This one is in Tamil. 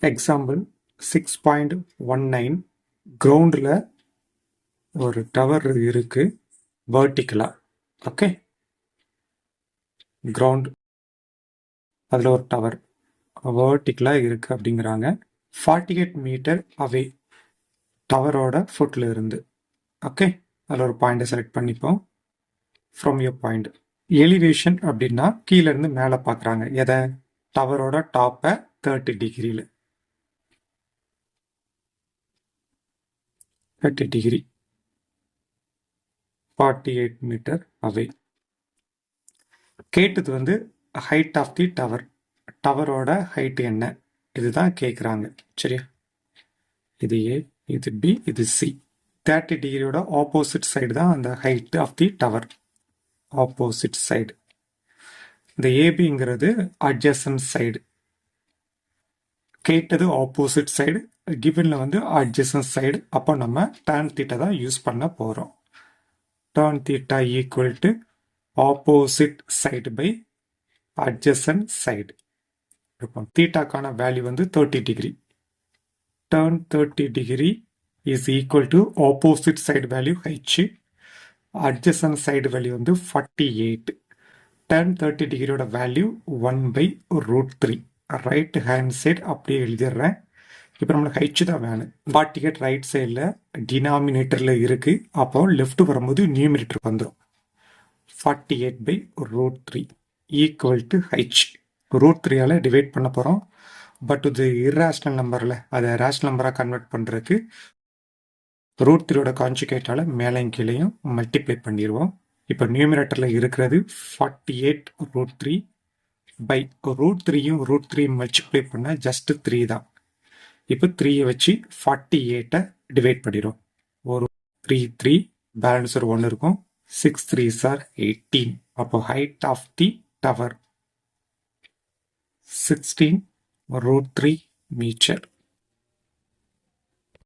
எக்ஸாம்பிள் 6.19 கிரவுண்டில் ஒரு டவர் இருக்கு வேர்ட்டிக்கலாக. ஓகே, கிரவுண்ட் அதில் ஒரு டவர் வேர்ட்டிக்கலாக இருக்குது அப்படிங்கிறாங்க. 48 மீட்டர் அவே டவரோட ஃபுட்டில் இருந்து. ஓகே, அதில் ஒரு பாயிண்டை செலக்ட் பண்ணிப்போம். ஃப்ரம் யூர் பாயிண்ட் எலிவேஷன் அப்படின்னா கீழேருந்து மேலே பார்க்குறாங்க. எதை? டவரோட டாப்பை 30 டிகிரியில் 30 டிகிரி 48 மீட்டர் அவே. கேட்டது வந்து ஹைட் ஆஃப் தி டவர், டவரோட ஹைட் என்ன, இதுதான் கேட்குறாங்க. சரியா? இது ஏ, இது பி, இது சி. 30 டிகிரியோட ஆப்போசிட் சைடு தான் அந்த height of the tower. Opposite side. இந்த ஏபிங்கிறது அட்ஜசன்ட் சைடு. கேட்டது ஆப்போசிட் சைடு, கிவனில் வந்து அட்ஜசன்ட் சைடு. அப்போ நம்ம டேன் தீட்டா தான் யூஸ் பண்ண போகிறோம். Tan theta equal to opposite side by adjacent side. இப்போ தீட்டாக்கான வேல்யூ வந்து 30 degree. Tan 30 degree is equal to opposite side value H, adjacent side value வந்து 48. டேன் 30 டிகிரியோட வேல்யூ 1/√3. ரைட் ஹேண்ட் சைடு அப்படியே எழுதிடுறேன். இப்போ நம்மளுக்கு ஹைச்சு தான் வேணும். 48 ரைட் சைடில் டினாமினேட்டரில் இருக்குது. அப்போ லெஃப்ட் வரும்போது நியூமினேட்டர் வந்துடும். 48/√3 ஈக்குவல் டு ஹைச். √3ஆல் டிவைட் பண்ண போகிறோம். பட் இது இர்ரேஷனல் நம்பரில் அதை ரேஷனல் நம்பராக கன்வெர்ட் பண்ணுறதுக்கு √3யோட கான்ஜுகேட்டால் மேலையும் கீழையும் மல்டிப்ளை பண்ணிடுவோம். இப்போ நியூமினேட்டரில் இருக்கிறது 48√3 பை √3யும் √3 மல்டிப்ளை பண்ண ஜஸ்ட் 3 தான். இப்போ 3யை வச்சு 48 டிவைட் பண்ணிடும். ஒரு 3 பேலன்ஸ் ஒரு 1 இருக்கும். 6 3s are 18. அப்போ height of the tower 16√3 metre.